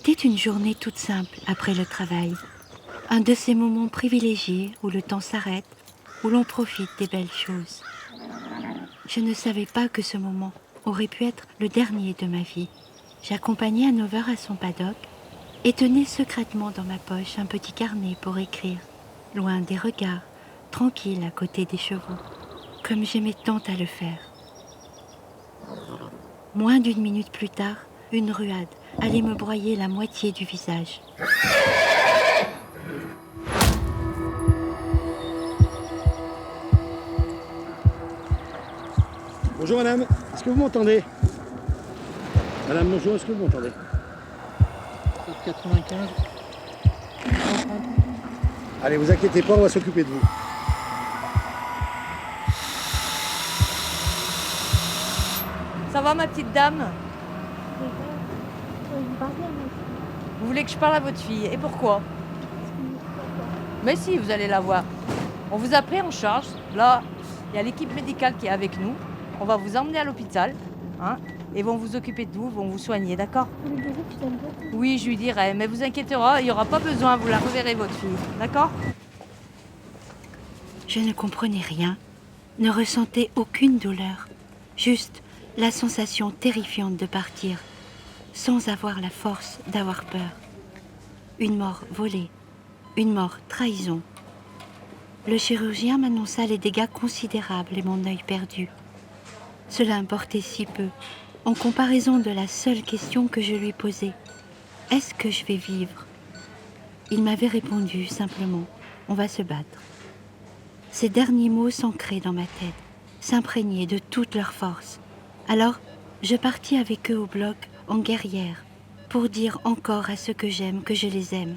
C'était une journée toute simple après le travail. Un de ces moments privilégiés où le temps s'arrête, où l'on profite des belles choses. Je ne savais pas que ce moment aurait pu être le dernier de ma vie. J'accompagnais Hanover à son paddock et tenais secrètement dans ma poche un petit carnet pour écrire, loin des regards, tranquille à côté des chevaux, comme j'aimais tant à le faire. Moins d'une minute plus tard, une ruade allait me broyer la moitié du visage. Bonjour madame, est-ce que vous m'entendez? Madame, bonjour, est-ce que vous m'entendez? 95. Allez, vous inquiétez pas, on va s'occuper de vous. Ça va ma petite dame? Vous voulez que je parle à votre fille? Et pourquoi? Mais si, vous allez la voir. On vous a pris en charge. Là, il y a l'équipe médicale qui est avec nous. On va vous emmener à l'hôpital. Hein, et vont vous occuper de vous, vont vous soigner, d'accord? Oui, je lui dirai. Mais vous inquiétez pas, il n'y aura pas besoin. Vous la reverrez, votre fille. D'accord? Je ne comprenais rien, ne ressentais aucune douleur, juste la sensation terrifiante de partir, sans avoir la force d'avoir peur. Une mort volée, une mort trahison. Le chirurgien m'annonça les dégâts considérables et mon œil perdu. Cela importait si peu, en comparaison de la seule question que je lui posais. Est-ce que je vais vivre? Il m'avait répondu simplement, on va se battre. Ces derniers mots s'ancraient dans ma tête, s'imprégnaient de toute leur force. Alors, je partis avec eux au bloc en guerrière, pour dire encore à ceux que j'aime que je les aime.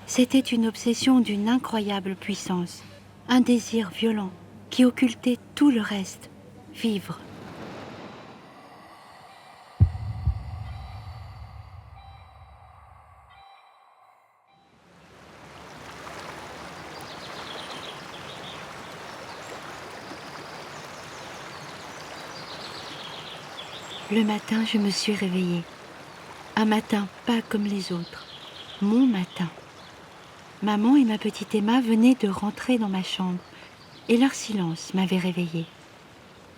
C'était une obsession d'une incroyable puissance, un désir violent qui occultait tout le reste, vivre. Le matin, je me suis réveillée. Un matin pas comme les autres. Mon matin. Maman et ma petite Emma venaient de rentrer dans ma chambre et leur silence m'avait réveillée.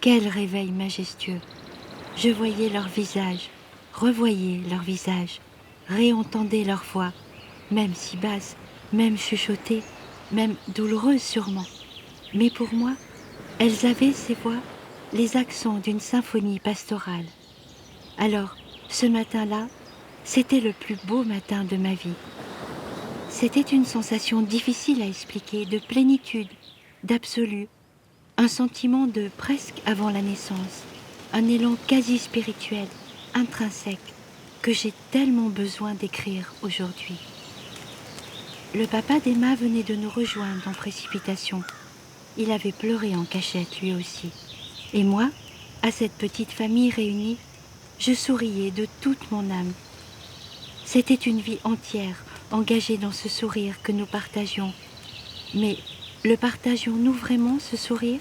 Quel réveil majestueux! Je voyais leur visage, revoyais leur visage, réentendais leur voix, même si basse, même chuchotée, même douloureuse sûrement. Mais pour moi, elles avaient ces voix, les accents d'une symphonie pastorale. Alors, ce matin-là, c'était le plus beau matin de ma vie. C'était une sensation difficile à expliquer, de plénitude, d'absolu, un sentiment de presque avant la naissance, un élan quasi spirituel, intrinsèque, que j'ai tellement besoin d'écrire aujourd'hui. Le papa d'Emma venait de nous rejoindre en précipitation. Il avait pleuré en cachette lui aussi. Et moi, à cette petite famille réunie, je souriais de toute mon âme. C'était une vie entière engagée dans ce sourire que nous partagions. Mais le partagions-nous vraiment, ce sourire?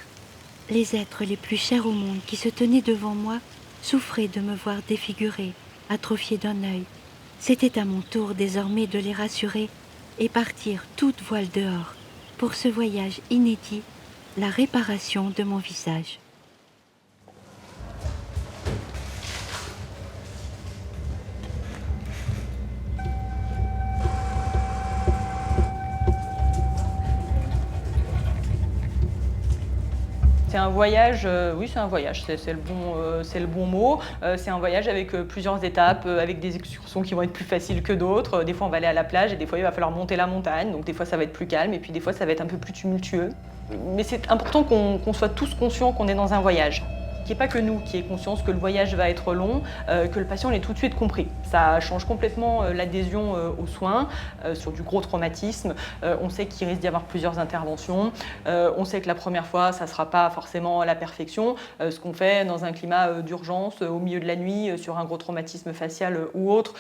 Les êtres les plus chers au monde qui se tenaient devant moi souffraient de me voir défigurée, atrophiée d'un œil. C'était à mon tour désormais de les rassurer et partir toute voile dehors pour ce voyage inédit, la réparation de mon visage. C'est un voyage, oui c'est un voyage, c'est le bon mot. C'est un voyage avec plusieurs étapes, avec des excursions qui vont être plus faciles que d'autres. Des fois on va aller à la plage et des fois il va falloir monter la montagne, donc des fois ça va être plus calme et puis des fois ça va être un peu plus tumultueux. Mais c'est important qu'on soit tous conscients qu'on est dans un voyage. Qu'il n'y ait pas que nous qui ayons conscience que le voyage va être long, que le patient l'ait tout de suite compris. Ça change complètement l'adhésion aux soins, sur du gros traumatisme. On sait qu'il risque d'y avoir plusieurs interventions. On sait que la première fois, ça ne sera pas forcément la perfection. Ce qu'on fait dans un climat d'urgence, au milieu de la nuit, sur un gros traumatisme facial ou autre,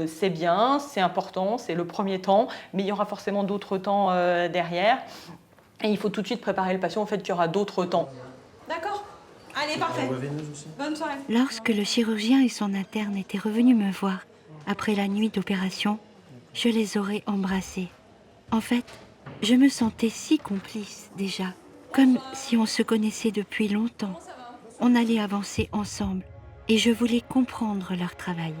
c'est bien, c'est important, c'est le premier temps, mais il y aura forcément d'autres temps derrière. Et il faut tout de suite préparer le patient au fait qu'il y aura d'autres temps. D'accord. Allez, parfait. Bonne soirée. Lorsque le chirurgien et son interne étaient revenus me voir, après la nuit d'opération, je les aurais embrassés. En fait, je me sentais si complice déjà, comme si on se connaissait depuis longtemps. On allait avancer ensemble et je voulais comprendre leur travail.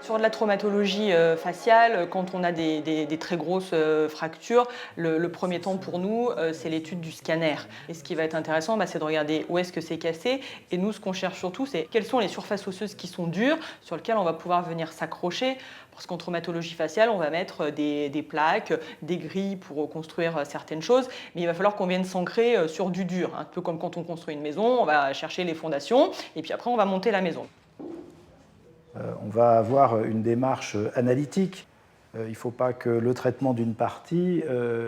Sur de la traumatologie faciale, quand on a des très grosses fractures, le premier temps pour nous, c'est l'étude du scanner. Et ce qui va être intéressant, c'est de regarder où est-ce que c'est cassé. Et nous, ce qu'on cherche surtout, c'est quelles sont les surfaces osseuses qui sont dures, sur lesquelles on va pouvoir venir s'accrocher. Parce qu'en traumatologie faciale, on va mettre des plaques, des grilles pour construire certaines choses, mais il va falloir qu'on vienne s'ancrer sur du dur. Un peu comme quand on construit une maison, on va chercher les fondations, et puis après, on va monter la maison. On va avoir une démarche analytique. Il ne faut pas que le traitement d'une partie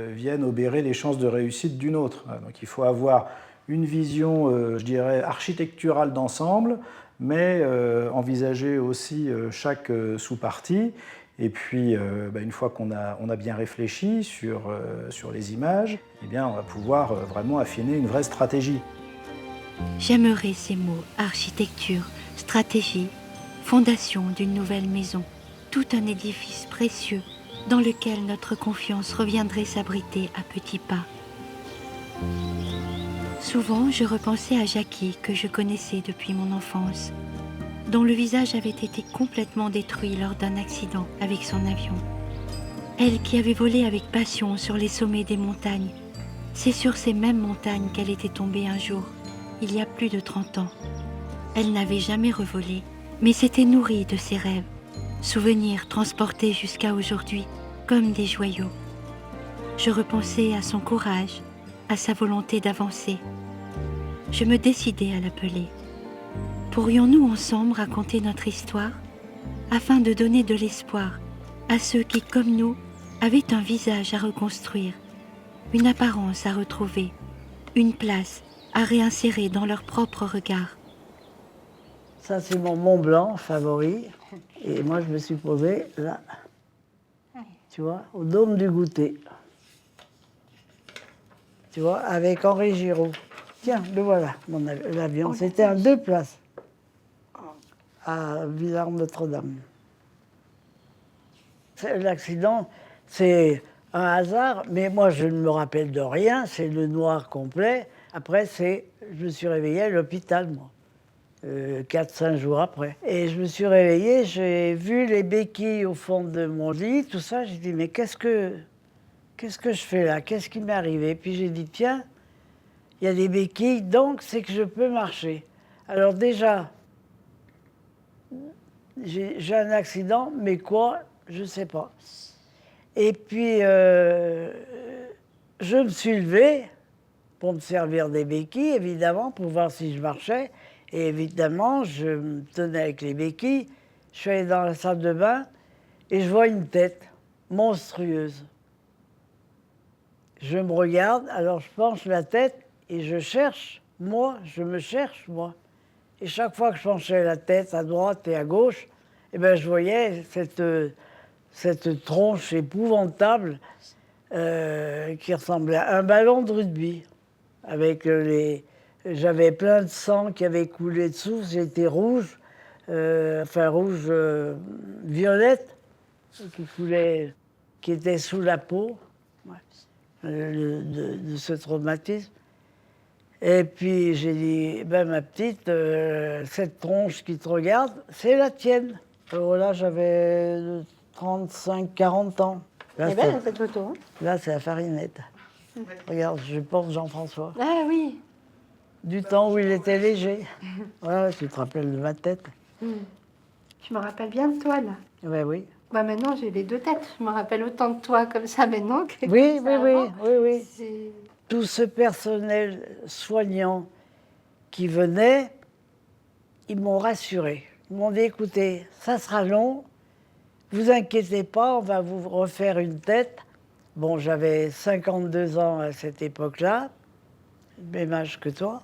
vienne obérer les chances de réussite d'une autre. Donc il faut avoir une vision, je dirais, architecturale d'ensemble, mais envisager aussi chaque sous-partie. Et puis, une fois qu'on a bien réfléchi sur les images, eh bien, on va pouvoir vraiment affiner une vraie stratégie. J'aimerais ces mots, architecture, stratégie, fondation d'une nouvelle maison, tout un édifice précieux dans lequel notre confiance reviendrait s'abriter à petits pas. Souvent, je repensais à Jackie, que je connaissais depuis mon enfance, dont le visage avait été complètement détruit lors d'un accident avec son avion. Elle qui avait volé avec passion sur les sommets des montagnes, c'est sur ces mêmes montagnes qu'elle était tombée un jour, il y a plus de 30 ans. Elle n'avait jamais revolé, mais s'était nourrie de ses rêves, souvenirs transportés jusqu'à aujourd'hui comme des joyaux. Je repensais à son courage, à sa volonté d'avancer. Je me décidai à l'appeler. Pourrions-nous ensemble raconter notre histoire afin de donner de l'espoir à ceux qui, comme nous, avaient un visage à reconstruire, une apparence à retrouver, une place à réinsérer dans leur propre regard. Ça, c'est mon Mont Blanc favori. Et moi, je me suis posée là, tu vois, au Dôme du Goûter. Tu vois, avec Henri Giraud. Tiens, le voilà, l'avion. C'était en 2 places, à Villars-Notre-Dame. L'accident, c'est un hasard, mais moi, je ne me rappelle de rien. C'est le noir complet. Après, je me suis réveillée à l'hôpital, moi. 4-5 jours après. Et je me suis réveillée, j'ai vu les béquilles au fond de mon lit, tout ça. J'ai dit, mais qu'est-ce que je fais là? Qu'est-ce qui m'est arrivé? Puis j'ai dit, tiens, il y a des béquilles, donc c'est que je peux marcher. Alors déjà, j'ai un accident, mais quoi? Je ne sais pas. Et puis, je me suis levée pour me servir des béquilles, évidemment, pour voir si je marchais. Et évidemment, je me tenais avec les béquilles. Je suis allée dans la salle de bain et je vois une tête monstrueuse. Je me regarde, alors je penche la tête et je cherche, moi, je me cherche, moi. Et chaque fois que je penchais la tête à droite et à gauche, eh ben, je voyais cette tronche épouvantable qui ressemblait à un ballon de rugby avec J'avais plein de sang qui avait coulé dessous, j'étais rouge, rouge violette, qui coulait, qui était sous la peau de ce traumatisme. Et puis j'ai dit, ben ma petite, cette tronche qui te regarde, c'est la tienne. Alors là, j'avais 35-40 ans. Là, C'est belle cette photo. Hein. Là, c'est la farinette. Regarde, je porte Jean-François. Ah oui. Du temps où il était léger. Ouais, tu te rappelles de ma tête? Je me rappelle bien de toi, là. Ouais, oui. Bah, maintenant, j'ai les 2 têtes. Je me rappelle autant de toi comme ça maintenant que Oui, ça avant. oui. Tout ce personnel soignant qui venait, ils m'ont rassuré. Ils m'ont dit, écoutez, ça sera long, vous inquiétez pas, on va vous refaire une tête. Bon, j'avais 52 ans à cette époque-là, même âge que toi.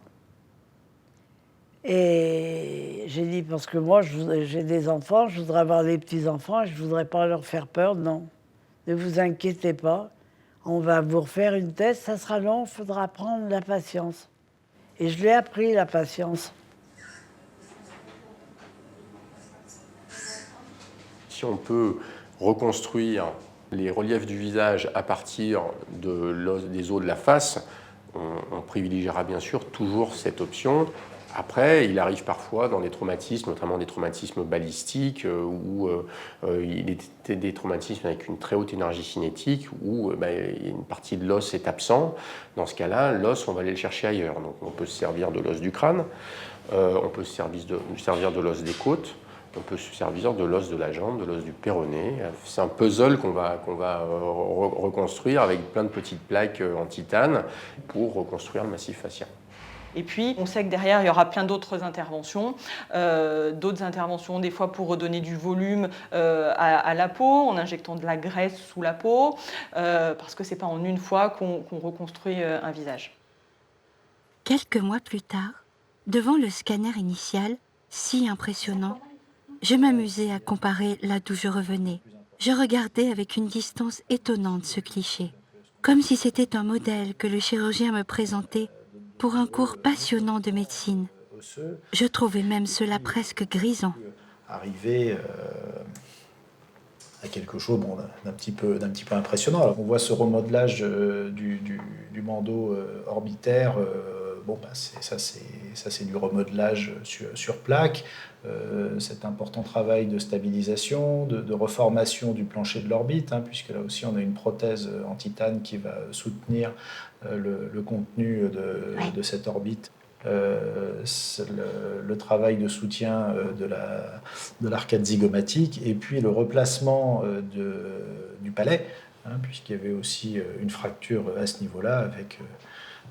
Et j'ai dit, parce que moi, j'ai des enfants, je voudrais avoir des petits-enfants, et je ne voudrais pas leur faire peur, non. Ne vous inquiétez pas, on va vous refaire une tête, ça sera long, il faudra prendre la patience. Et je l'ai appris, la patience. Si on peut reconstruire les reliefs du visage à partir des os de la face, on privilégiera bien sûr toujours cette option. Après, il arrive parfois dans des traumatismes, notamment des traumatismes balistiques, où il était des traumatismes avec une très haute énergie cinétique, où une partie de l'os est absent. Dans ce cas-là, l'os, on va aller le chercher ailleurs. Donc, on peut se servir de l'os du crâne, on peut se servir de l'os des côtes, on peut se servir de l'os de la jambe, de l'os du péroné. C'est un puzzle qu'on va reconstruire avec plein de petites plaques en titane pour reconstruire le massif fascien. Et puis, on sait que derrière, il y aura plein d'autres interventions. Des fois pour redonner du volume à la peau, en injectant de la graisse sous la peau, parce que ce n'est pas en une fois qu'on reconstruit un visage. Quelques mois plus tard, devant le scanner initial, si impressionnant, je m'amusais à comparer là d'où je revenais. Je regardais avec une distance étonnante ce cliché, comme si c'était un modèle que le chirurgien me présentait pour un cours passionnant de médecine. Je trouvais même cela presque grisant. Arriver à quelque chose d'un petit peu impressionnant. Alors, on voit ce remodelage du bandeau orbitaire. Ça c'est du remodelage sur plaque. Cet important travail de stabilisation, de reformation du plancher de l'orbite, puisque là aussi on a une prothèse en titane qui va soutenir le contenu de cette orbite. Le travail de soutien de l'arcade zygomatique et puis le replacement du palais, puisqu'il y avait aussi une fracture à ce niveau-là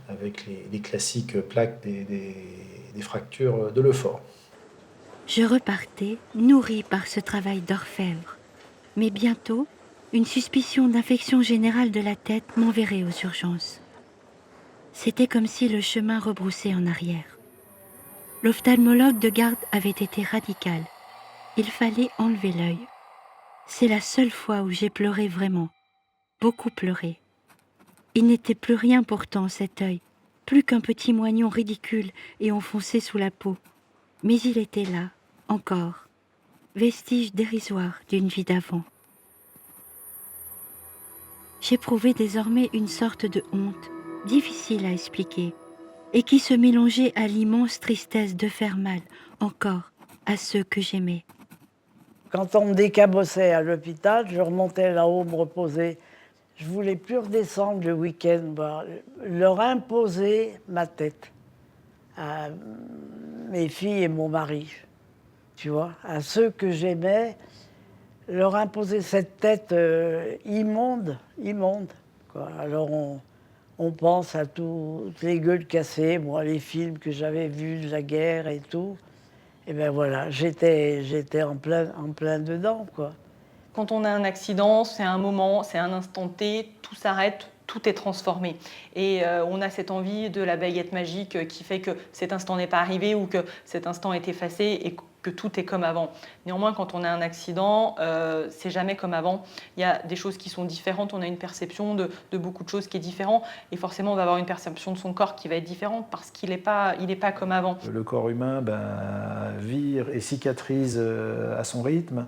avec les classiques plaques des fractures de Lefort. Je repartais, nourrie par ce travail d'orfèvre. Mais bientôt, une suspicion d'infection générale de la tête m'enverrait aux urgences. C'était comme si le chemin rebroussait en arrière. L'ophtalmologue de garde avait été radical. Il fallait enlever l'œil. C'est la seule fois où j'ai pleuré vraiment, beaucoup pleuré. Il n'était plus rien pourtant cet œil, plus qu'un petit moignon ridicule et enfoncé sous la peau. Mais il était là, encore, vestige dérisoire d'une vie d'avant. J'éprouvais désormais une sorte de honte, difficile à expliquer, et qui se mélangeait à l'immense tristesse de faire mal, encore, à ceux que j'aimais. Quand on me décabossait à l'hôpital, je remontais là-haut me reposer. Je ne voulais plus redescendre le week-end, leur imposer ma tête à mes filles et mon mari, tu vois, à ceux que j'aimais, leur imposer cette tête immonde, quoi. Alors on pense à toutes les gueules cassées, moi, les films que j'avais vus de la guerre et tout. Et bien voilà, j'étais en plein dedans, quoi. Quand on a un accident, c'est un moment, c'est un instant T, tout s'arrête, tout est transformé. Et on a cette envie de la baguette magique qui fait que cet instant n'est pas arrivé ou que cet instant est effacé et que tout est comme avant. Néanmoins, quand on a un accident, c'est jamais comme avant. Il y a des choses qui sont différentes, on a une perception de beaucoup de choses qui est différente et forcément on va avoir une perception de son corps qui va être différente parce qu'il n'est pas comme avant. Le corps humain vit et cicatrise à son rythme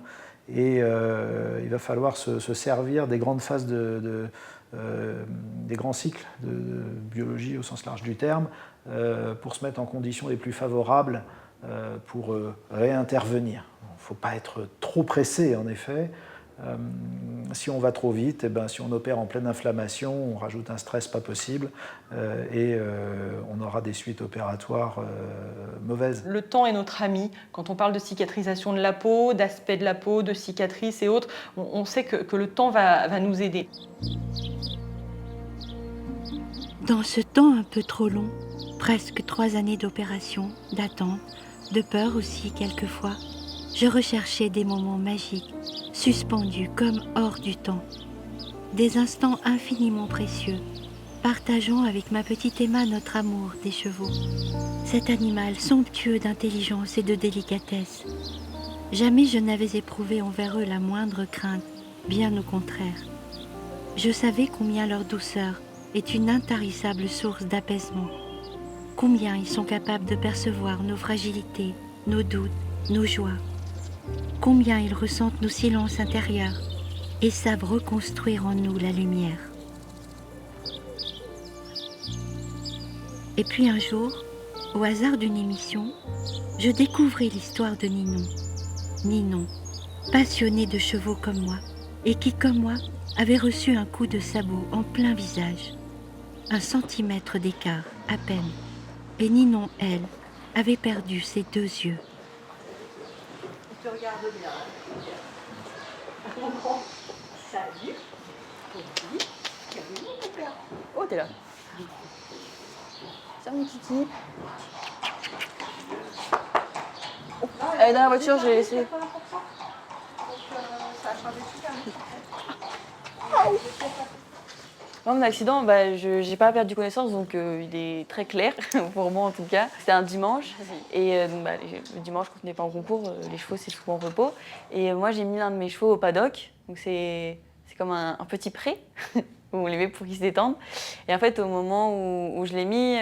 et il va falloir se servir des grandes phases des grands cycles de biologie au sens large du terme pour se mettre en conditions les plus favorables pour réintervenir. Il ne faut pas être trop pressé en effet. Si on va trop vite, si on opère en pleine inflammation, on rajoute un stress pas possible et on aura des suites opératoires mauvaises. Le temps est notre ami. Quand on parle de cicatrisation de la peau, d'aspect de la peau, de cicatrices et autres, on sait que le temps va nous aider. Dans ce temps un peu trop long, presque 3 années d'opération, d'attente, de peur aussi quelquefois, je recherchais des moments magiques, suspendus comme hors du temps. Des instants infiniment précieux, partageant avec ma petite Emma notre amour des chevaux. Cet animal somptueux d'intelligence et de délicatesse. Jamais je n'avais éprouvé envers eux la moindre crainte, bien au contraire. Je savais combien leur douceur est une intarissable source d'apaisement. combien ils sont capables de percevoir nos fragilités, nos doutes, nos joies. Combien ils ressentent nos silences intérieurs et savent reconstruire en nous la lumière. Et puis un jour, au hasard d'une émission, je découvris l'histoire de Ninon. Ninon, passionné de chevaux comme moi, et qui, comme moi, avait reçu un coup de sabot en plein visage. 1 centimètre d'écart, à peine. Et Ninon, elle, avait perdu ses 2 yeux. Tu regardes bien. Salut. Oh, t'es là. Tiens, mon kiki. Elle est dans la voiture, j'ai laissé. Moi, mon accident, je n'ai pas perdu connaissance, donc il est très clair, pour moi en tout cas. C'était un dimanche, et le dimanche, quand on n'est pas en concours, les chevaux, c'est souvent en repos. Et moi, j'ai mis l'un de mes chevaux au paddock, donc c'est comme un petit pré, où on les met pour qu'ils se détendent. Et en fait, au moment où je l'ai mis,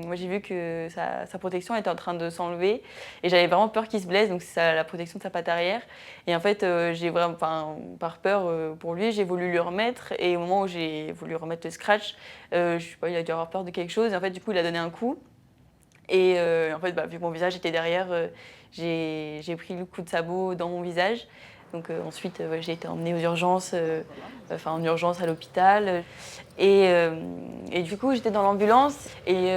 moi, j'ai vu que sa protection était en train de s'enlever, et j'avais vraiment peur qu'il se blesse, donc c'est la protection de sa patte arrière. Et en fait, j'ai vraiment, par peur pour lui, j'ai voulu lui remettre, et au moment où j'ai voulu remettre le scratch, je sais pas, il a dû avoir peur de quelque chose, et en fait, du coup, il a donné un coup. Et en fait, vu que mon visage était derrière, j'ai pris le coup de sabot dans mon visage. Donc ensuite, j'ai été emmenée aux urgences, en urgence à l'hôpital. Et du coup, j'étais dans l'ambulance et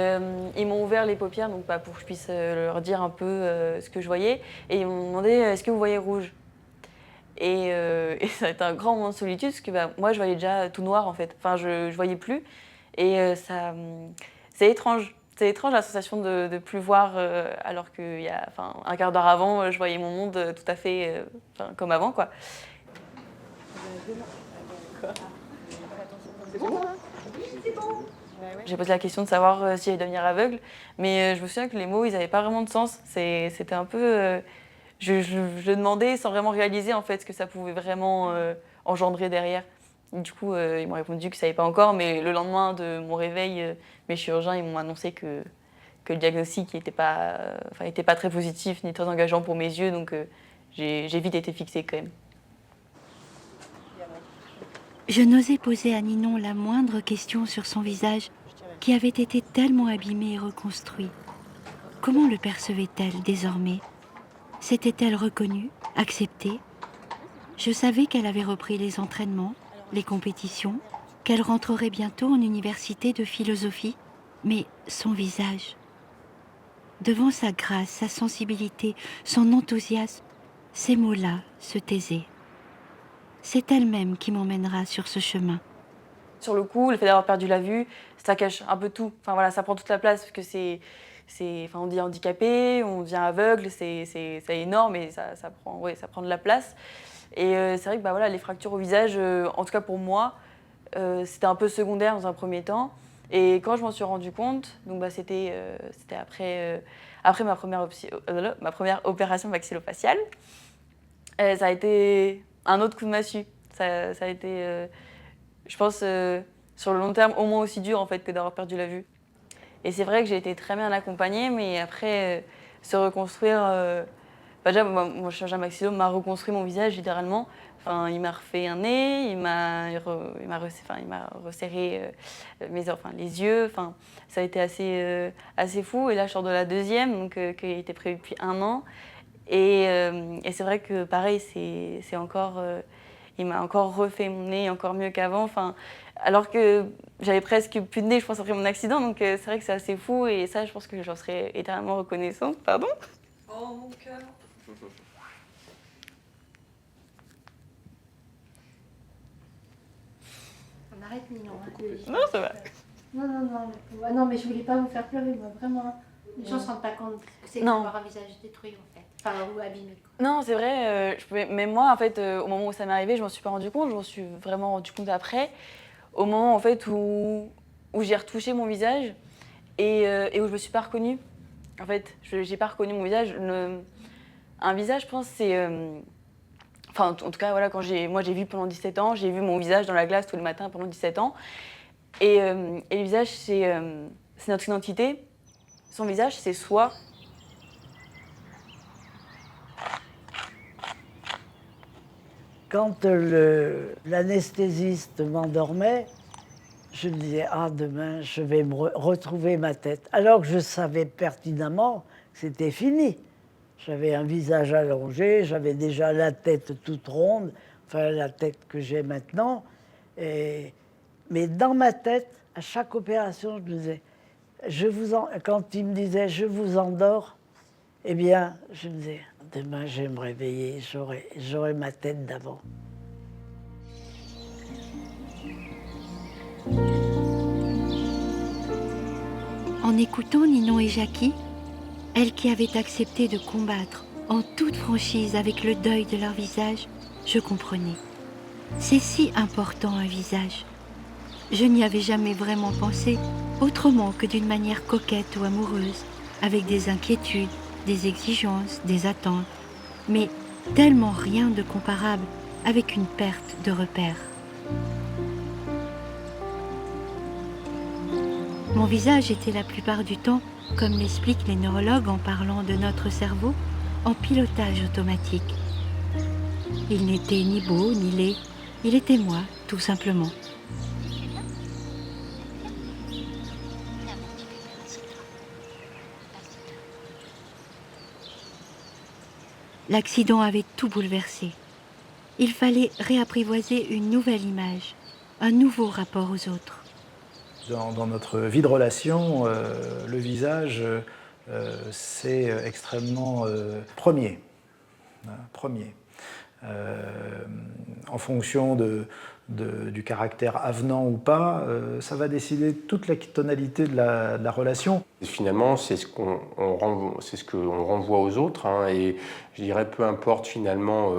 ils m'ont ouvert les paupières donc, pour que je puisse leur dire un peu ce que je voyais. Et ils m'ont demandé, est-ce que vous voyez rouge ? Et ça a été un grand moment de solitude parce que moi, je voyais déjà tout noir en fait. Enfin, je voyais plus. Et c'est étrange. C'est étrange la sensation de ne plus voir alors qu'il y a un quart d'heure avant, je voyais mon monde tout à fait comme avant, quoi. C'est bon, hein ? Oui, c'est bon. J'ai posé la question de savoir si j'allais devenir aveugle, mais je me souviens que les mots, ils n'avaient pas vraiment de sens. C'était un peu... je demandais sans vraiment réaliser en fait ce que ça pouvait vraiment engendrer derrière. Du coup, ils m'ont répondu qu'ils ne savaient pas encore, mais le lendemain de mon réveil, mes chirurgiens ils m'ont annoncé que le diagnostic n'était pas très positif ni très engageant pour mes yeux, donc j'ai vite été fixée quand même. Je n'osais poser à Ninon la moindre question sur son visage qui avait été tellement abîmé et reconstruit. Comment le percevait-elle désormais ? S'était-elle reconnue, acceptée ? Je savais qu'elle avait repris les entraînements, les compétitions, qu'elle rentrerait bientôt en université de philosophie, mais son visage. Devant sa grâce, sa sensibilité, son enthousiasme, ces mots-là se taisaient. C'est elle-même qui m'emmènera sur ce chemin. Sur le coup, le fait d'avoir perdu la vue, ça cache un peu tout. Enfin voilà, ça prend toute la place parce que on dit handicapé, on devient aveugle, c'est énorme et ça prend de la place. Et c'est vrai que les fractures au visage, en tout cas pour moi, c'était un peu secondaire dans un premier temps. Et quand je m'en suis rendu compte, donc c'était après ma première opération maxillofaciale, ça a été un autre coup de massue. Ça a été, je pense, sur le long terme, au moins aussi dur en fait que d'avoir perdu la vue. Et c'est vrai que j'ai été très bien accompagnée, mais après, se reconstruire... déjà, mon chirurgien maxillo m'a reconstruit mon visage littéralement. Il m'a refait un nez, il m'a resserré les yeux. Ça a été assez fou. Et là, je sors de la deuxième, donc, qui était prévue depuis 1 an. Et c'est vrai que pareil, c'est encore... il m'a encore refait mon nez encore mieux qu'avant. Alors que j'avais presque plus de nez, je pense, après mon accident. Donc c'est vrai que c'est assez fou. Et ça, je pense que j'en serais éternellement reconnaissante. Pardon ? Oh, mon cœur. On arrête, Ninon. Non, ça va. Non, mais je voulais pas vous faire pleurer, moi, vraiment. Les gens ne se rendent pas compte que c'est d'avoir un visage détruit, en fait. Ou abîmé. Quoi. Non, c'est vrai. Même moi, en fait, au moment où ça m'est arrivé, je m'en suis pas rendu compte. Je m'en suis vraiment rendu compte après. Au moment, en fait, où j'ai retouché mon visage et où je me suis pas reconnue. En fait, j'ai pas reconnu mon visage. Un visage, je pense, c'est... en tout cas, voilà, moi j'ai vu pendant 17 ans, j'ai vu mon visage dans la glace tous les matins pendant 17 ans. Et le visage, c'est notre identité. Son visage, c'est soit... Quand l'anesthésiste m'endormait, je me disais, ah, demain, je vais retrouver ma tête. Alors que je savais pertinemment que c'était fini. J'avais un visage allongé, j'avais déjà la tête toute ronde, enfin la tête que j'ai maintenant. Mais dans ma tête, à chaque opération, je me disais, quand il me disait, je vous endors, eh bien, je me disais, demain, je vais me réveiller, j'aurai ma tête d'avant. En écoutant Ninon et Jackie, elles qui avaient accepté de combattre en toute franchise avec le deuil de leur visage, je comprenais. C'est si important un visage. Je n'y avais jamais vraiment pensé, autrement que d'une manière coquette ou amoureuse, avec des inquiétudes, des exigences, des attentes, mais tellement rien de comparable avec une perte de repères. Mon visage était la plupart du temps, comme l'expliquent les neurologues en parlant de notre cerveau, en pilotage automatique. Il n'était ni beau ni laid, il était moi, tout simplement. L'accident avait tout bouleversé. Il fallait réapprivoiser une nouvelle image, un nouveau rapport aux autres. Dans notre vie de relation, le visage, c'est extrêmement premier. Premier. En fonction du caractère avenant ou pas, ça va décider toute la tonalité de la relation. Et finalement, c'est ce qu'on renvoie aux autres, hein, et je dirais peu importe finalement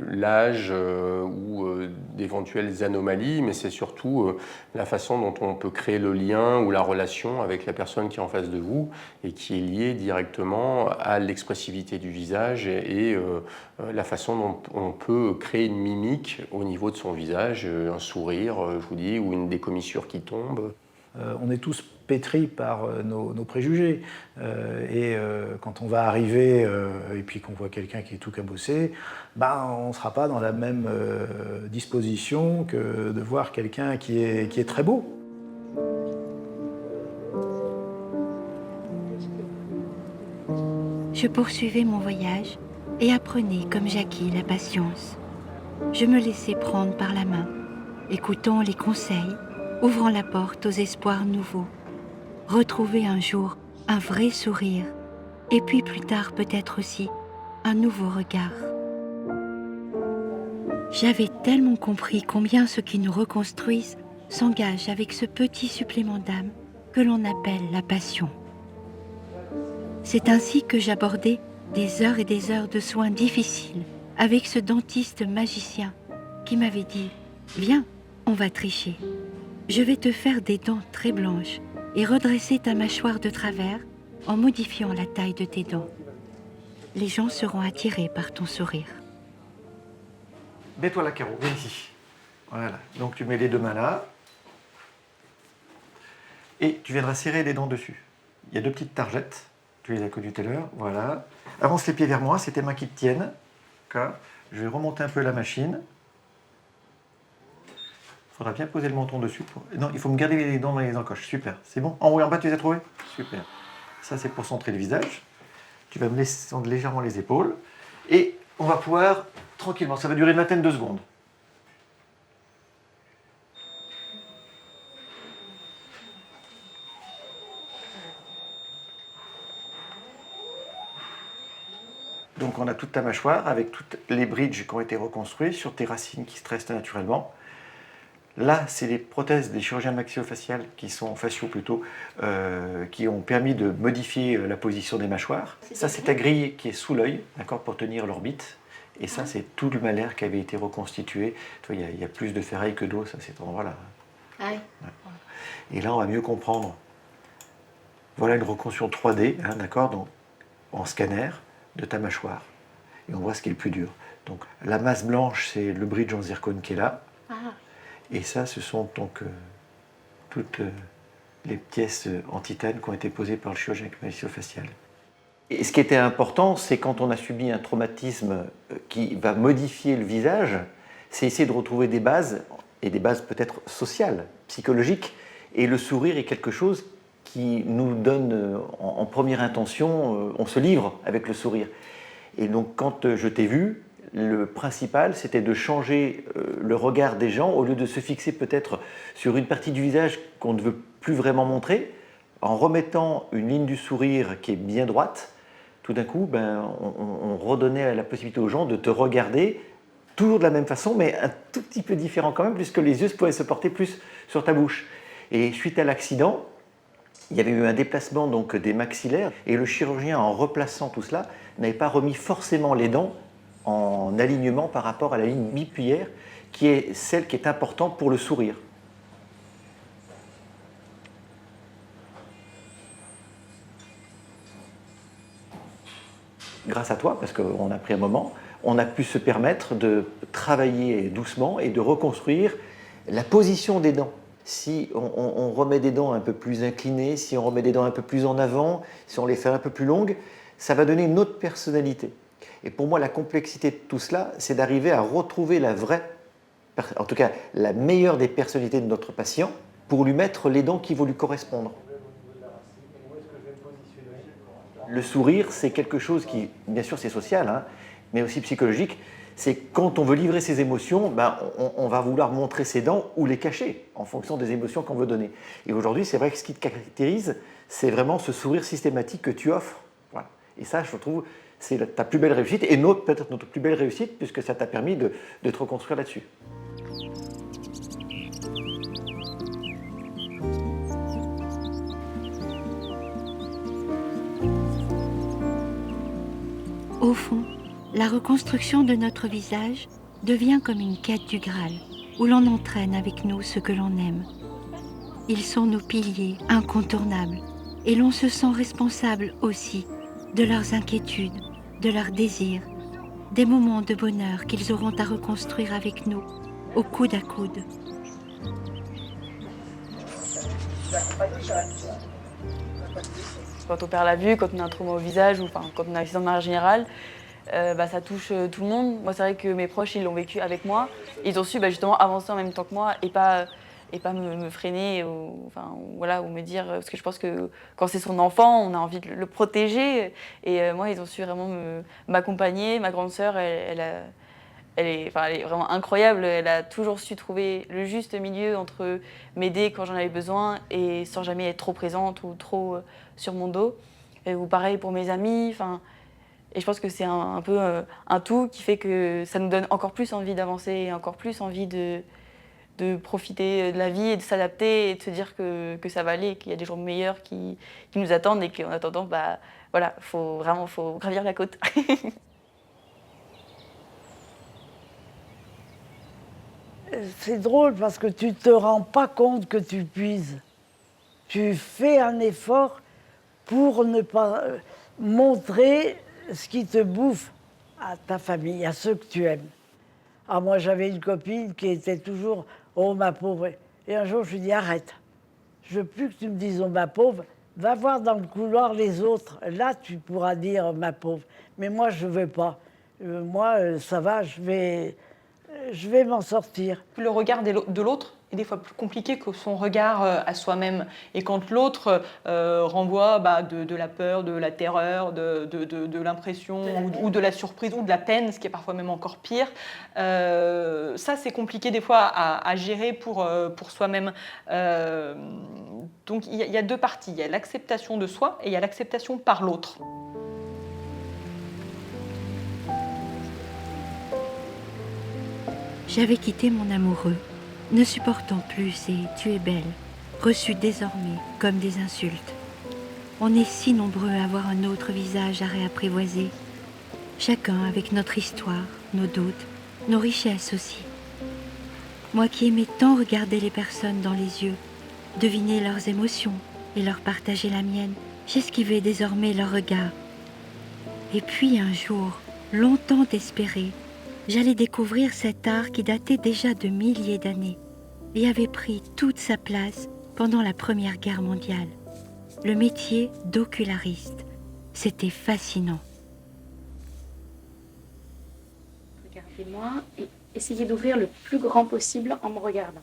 l'âge ou d'éventuelles anomalies, mais c'est surtout la façon dont on peut créer le lien ou la relation avec la personne qui est en face de vous et qui est liée directement à l'expressivité du visage et la façon dont on peut créer une mimique au niveau de son visage, un sourire, je vous dis, ou une décommissure qui tombe. On est tous pétris par nos préjugés. Quand on va arriver et puis qu'on voit quelqu'un qui est tout cabossé, on ne sera pas dans la même disposition que de voir quelqu'un qui est très beau. Je poursuivais mon voyage et apprenais, comme Jackie, la patience. Je me laissais prendre par la main, écoutant les conseils, ouvrant la porte aux espoirs nouveaux. Retrouver un jour un vrai sourire, et puis plus tard peut-être aussi un nouveau regard. J'avais tellement compris combien ceux qui nous reconstruisent s'engagent avec ce petit supplément d'âme que l'on appelle la passion. C'est ainsi que j'abordais des heures et des heures de soins difficiles avec ce dentiste magicien qui m'avait dit « Viens, on va tricher. Je vais te faire des dents très blanches et redresser ta mâchoire de travers en modifiant la taille de tes dents. Les gens seront attirés par ton sourire. » Mets-toi là, Caro, viens ici. Voilà, donc tu mets les deux mains là. Et tu viendras serrer les dents dessus. Il y a deux petites targettes, tu les as connues tout à l'heure, voilà. Avance les pieds vers moi, c'est tes mains qui te tiennent. D'accord. Je vais remonter un peu la machine. Il faudra bien poser le menton dessus. Non, il faut me garder les dents dans les encoches. Super, c'est bon. En haut et en bas, tu les as trouvés? Super. Ça, c'est pour centrer le visage. Tu vas me laisser légèrement les épaules. Et on va pouvoir, tranquillement, ça va durer une vingtaine de secondes. Donc on a toute ta mâchoire avec toutes les bridges qui ont été reconstruits sur tes racines qui se restent naturellement. Là, c'est les prothèses des chirurgiens maxillofaciales qui sont faciaux plutôt, qui ont permis de modifier la position des mâchoires. Ça, c'est ta grille qui est sous l'œil, d'accord, pour tenir l'orbite. Et ça, c'est tout le malaire qui avait été reconstitué. Tu vois, il y a plus de ferraille que d'eau, ça, cet endroit-là. Ah oui. Ouais. Et là, on va mieux comprendre. Voilà une reconstruction 3D, hein, d'accord, donc en scanner de ta mâchoire. Et on voit ce qui est le plus dur. Donc, la masse blanche, c'est le bridge en zircone qui est là. Ah. Et ça, ce sont donc toutes les pièces en titane qui ont été posées par le chirurgien maxillofacial. Et ce qui était important, c'est quand on a subi un traumatisme qui va modifier le visage, c'est essayer de retrouver des bases, et des bases peut-être sociales, psychologiques, et le sourire est quelque chose qui nous donne en première intention, on se livre avec le sourire. Et donc quand je t'ai vu, le principal c'était de changer le regard des gens, au lieu de se fixer peut-être sur une partie du visage qu'on ne veut plus vraiment montrer, en remettant une ligne du sourire qui est bien droite, tout d'un coup on redonnait la possibilité aux gens de te regarder toujours de la même façon, mais un tout petit peu différent quand même, puisque les yeux pouvaient se porter plus sur ta bouche. Et suite à l'accident, il y avait eu un déplacement donc des maxillaires, et le chirurgien, en replaçant tout cela, n'avait pas remis forcément les dents en alignement par rapport à la ligne bipulaire, qui est celle qui est importante pour le sourire. Grâce à toi, parce qu'on a pris un moment, on a pu se permettre de travailler doucement et de reconstruire la position des dents. Si on remet des dents un peu plus inclinées, si on remet des dents un peu plus en avant, si on les fait un peu plus longues, ça va donner une autre personnalité. Et pour moi, la complexité de tout cela, c'est d'arriver à retrouver la vraie, en tout cas la meilleure des personnalités de notre patient, pour lui mettre les dents qui vont lui correspondre. Le sourire, c'est quelque chose qui, bien sûr, c'est social, hein, mais aussi psychologique. C'est quand on veut livrer ses émotions, on va vouloir montrer ses dents ou les cacher en fonction des émotions qu'on veut donner. Et aujourd'hui, c'est vrai que ce qui te caractérise, c'est vraiment ce sourire systématique que tu offres. Voilà. Et ça, je trouve, c'est ta plus belle réussite, et peut-être notre plus belle réussite, puisque ça t'a permis de te reconstruire là-dessus. Au fond, la reconstruction de notre visage devient comme une quête du Graal, où l'on entraîne avec nous ce que l'on aime. Ils sont nos piliers incontournables, et l'on se sent responsable aussi de leurs inquiétudes, de leurs désirs, des moments de bonheur qu'ils auront à reconstruire avec nous, au coude à coude. Quand on perd la vue, quand on a un trauma au visage ou quand on a un accident de manière générale, ça touche tout le monde. Moi, c'est vrai que mes proches, ils l'ont vécu avec moi. Ils ont su justement avancer en même temps que moi et pas me freiner ou me dire... Parce que je pense que quand c'est son enfant, on a envie de le protéger. Et moi, ils ont su vraiment m'accompagner. Ma grande sœur, elle est vraiment incroyable. Elle a toujours su trouver le juste milieu entre m'aider quand j'en avais besoin et sans jamais être trop présente ou trop sur mon dos. Ou pareil pour mes amis. Et je pense que c'est un peu un tout qui fait que ça nous donne encore plus envie d'avancer et encore plus envie de profiter de la vie et de s'adapter et de se dire que ça va aller, qu'il y a des jours meilleurs qui nous attendent et qu'en attendant, faut gravir la côte. C'est drôle parce que tu ne te rends pas compte que tu puises. Tu fais un effort pour ne pas montrer ce qui te bouffe à ta famille, à ceux que tu aimes. Ah, moi, j'avais une copine qui était toujours « Oh, ma pauvre ». Et un jour, je lui dis « Arrête, je veux plus que tu me dises « Oh, ma pauvre ». Va voir dans le couloir les autres. Là, tu pourras dire « Ma pauvre ». Mais moi, je ne veux pas. Moi, ça va, je vais m'en sortir. Le regard de l'autre est des fois plus compliqué que son regard à soi-même. Et quand l'autre renvoie de la peur, de la terreur, de l'impression ou de la surprise ou de la peine, ce qui est parfois même encore pire, ça c'est compliqué des fois à gérer pour soi-même. Donc il y a deux parties. Il y a l'acceptation de soi et il y a l'acceptation par l'autre. J'avais quitté mon amoureux, ne supportant plus ces « tu es belle », reçus désormais comme des insultes. On est si nombreux à avoir un autre visage à réapprivoiser, chacun avec notre histoire, nos doutes, nos richesses aussi. Moi qui aimais tant regarder les personnes dans les yeux, deviner leurs émotions et leur partager la mienne, j'esquivais désormais leur regard. Et puis un jour, longtemps espéré, j'allais découvrir cet art qui datait déjà de milliers d'années et avait pris toute sa place pendant la Première Guerre mondiale. Le métier d'oculariste, c'était fascinant. Regardez-moi et essayez d'ouvrir le plus grand possible en me regardant.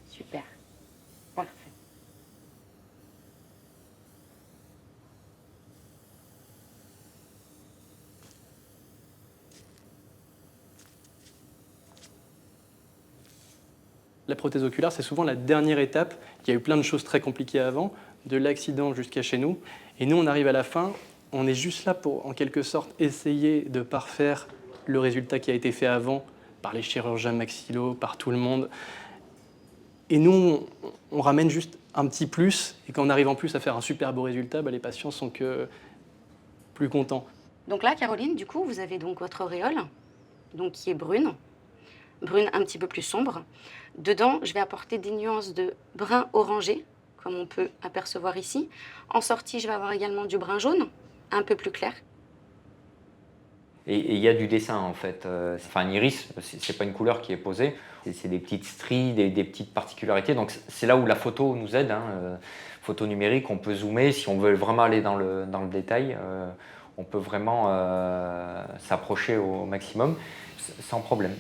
Super. Parfait. La prothèse oculaire, c'est souvent la dernière étape. Il y a eu plein de choses très compliquées avant, de l'accident jusqu'à chez nous. Et nous, on arrive à la fin, on est juste là pour, en quelque sorte, essayer de parfaire le résultat qui a été fait avant par les chirurgiens maxillo, par tout le monde. Et nous, on ramène juste un petit plus. Et quand on arrive en plus à faire un super beau résultat, les patients sont que plus contents. Donc là, Caroline, du coup, vous avez donc votre auréole, donc qui est brune un petit peu plus sombre. Dedans, je vais apporter des nuances de brun orangé, comme on peut apercevoir ici. En sortie, je vais avoir également du brun jaune, un peu plus clair. Et il y a du dessin en fait. Enfin, un iris, c'est pas une couleur qui est posée. C'est des petites stries, des petites particularités. Donc c'est là où la photo nous aide. Photo numérique, on peut zoomer. Si on veut vraiment aller dans le détail, on peut vraiment s'approcher au maximum sans problème.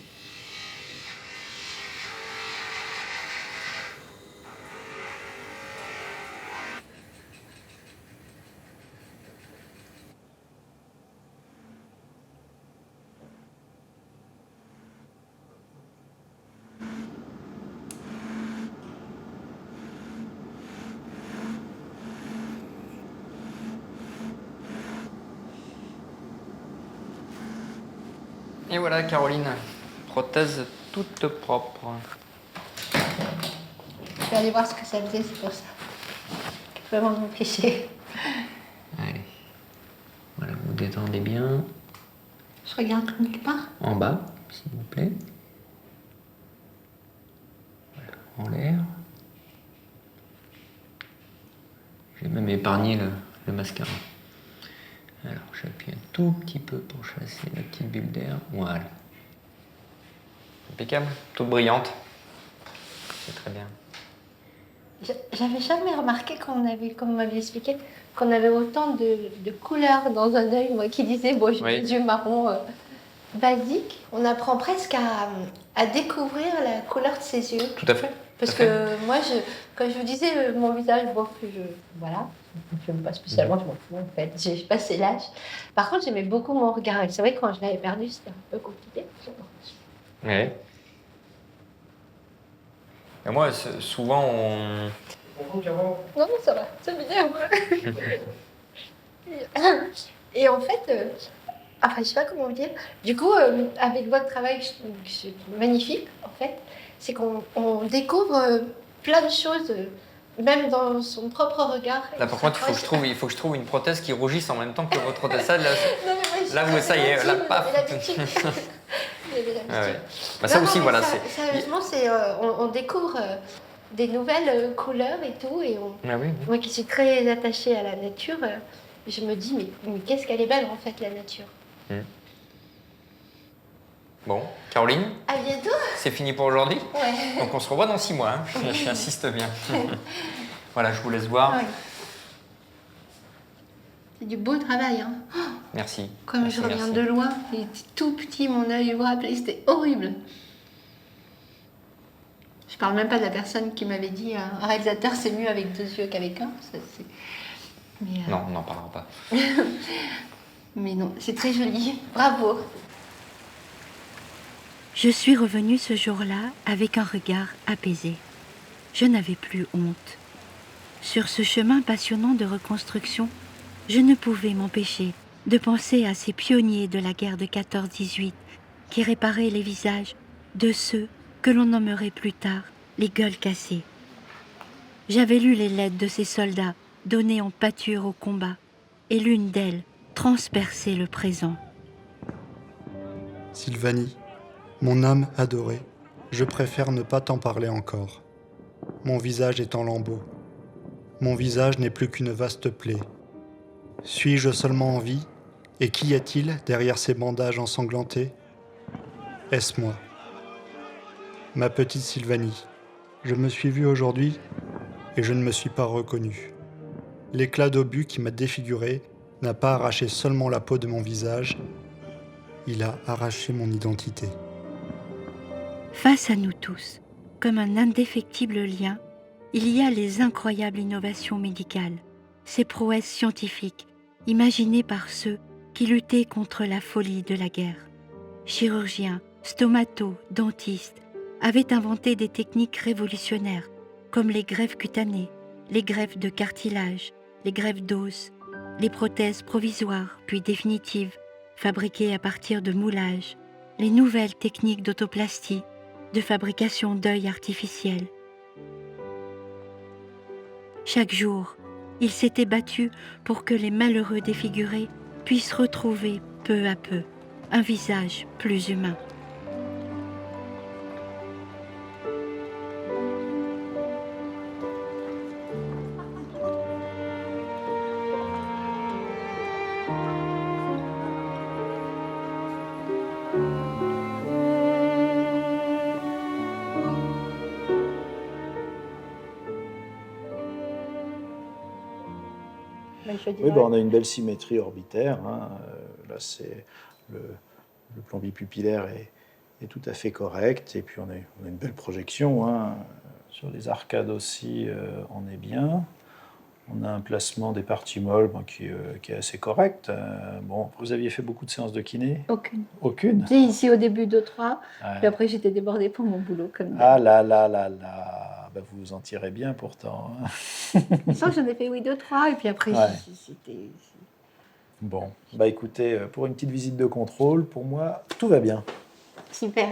Et voilà Caroline, prothèse toute propre. Je vais aller voir ce que ça faisait, c'est pour ça. Je peux m'en empêcher. Allez, voilà, vous détendez bien. Je regarde quelque part. En bas, s'il vous plaît. Voilà, en l'air. J'ai même épargné le mascara. Alors, j'appuie un tout petit peu pour chasser la petite bulle d'air. Voilà. Impeccable, toute brillante. C'est très bien. J'avais jamais remarqué qu'on avait, comme vous m'aviez expliqué, qu'on avait autant de couleurs dans un œil. Moi qui disais, bon, j'ai des yeux marrons basiques. On apprend presque à découvrir la couleur de ses yeux. Tout à fait. Parce que moi, quand je vous disais mon visage, bon, voilà, je n'aime pas spécialement, je m'en fous en fait, j'ai passé l'âge. Par contre, j'aimais beaucoup mon regard. Et c'est vrai que quand je l'avais perdu, c'était un peu compliqué. Ouais. Et moi, souvent, on... Non, ça va, c'est bien. Et en fait, enfin, je sais pas comment vous dire. Du coup, avec votre travail, c'est magnifique, en fait, c'est qu'on découvre plein de choses, même dans son propre regard. Là, par contre, il faut que je trouve une prothèse qui rougisse en même temps que votre prothèse. Là, vous, ça y est, là, paf. Ah ouais. Bah, ça aussi, voilà. Sérieusement, on découvre des nouvelles couleurs et tout. Et moi qui suis très attachée à la nature, je me dis, mais qu'est-ce qu'elle est belle en fait, la nature. Bon, Caroline. À bientôt. C'est fini pour aujourd'hui. Ouais. Donc on se revoit dans 6 mois. J'insiste bien. Voilà, je vous laisse voir. Ouais. C'est du beau travail. Hein. Merci. Comme merci, je reviens merci. de loin, il était tout petit, mon œil, vous vous rappelez, c'était horrible. Je parle même pas de la personne qui m'avait dit un réalisateur c'est mieux avec 2 yeux qu'avec un. Non, on n'en parlera pas. Mais non, c'est très joli. Bravo. Je suis revenue ce jour-là avec un regard apaisé. Je n'avais plus honte. Sur ce chemin passionnant de reconstruction, je ne pouvais m'empêcher de penser à ces pionniers de la guerre de 14-18 qui réparaient les visages de ceux que l'on nommerait plus tard les gueules cassées. J'avais lu les lettres de ces soldats donnés en pâture au combat, et l'une d'elles transperçait le présent. Sylvanie, mon âme adorée, je préfère ne pas t'en parler encore. Mon visage est en lambeaux. Mon visage n'est plus qu'une vaste plaie. Suis-je seulement en vie? Et qu'y a-t-il derrière ces bandages ensanglantés? Est-ce moi? Ma petite Sylvanie, je me suis vue aujourd'hui et je ne me suis pas reconnu. L'éclat d'obus qui m'a défiguré n'a pas arraché seulement la peau de mon visage, il a arraché mon identité. Face à nous tous, comme un indéfectible lien, il y a les incroyables innovations médicales, ces prouesses scientifiques imaginées par ceux qui luttaient contre la folie de la guerre. Chirurgiens, stomatos, dentistes avaient inventé des techniques révolutionnaires comme les greffes cutanées, les greffes de cartilage, les greffes d'os, les prothèses provisoires puis définitives fabriquées à partir de moulages, les nouvelles techniques d'autoplastie, de fabrication d'œils artificiels. Chaque jour, il s'était battu pour que les malheureux défigurés puissent retrouver peu à peu un visage plus humain. Oui, on a une belle symétrie orbitaire. Hein. Là, c'est le plan bipupillaire est tout à fait correct. Et puis, on a une belle projection. Hein. Sur les arcades aussi, on est bien. On a un placement des parties molles qui est assez correct. Bon, vous aviez fait beaucoup de séances de kiné? Aucune. Aucune? J'ai ici au début 2-3, Ouais. puis après j'étais débordée pour mon boulot. Comme Ah là là là là, ben, vous vous en tirez bien pourtant. Sans que j'en ai fait 2-3, et puis après Ouais. c'était... Bon, bah écoutez, pour une petite visite de contrôle, pour moi, tout va bien. Super.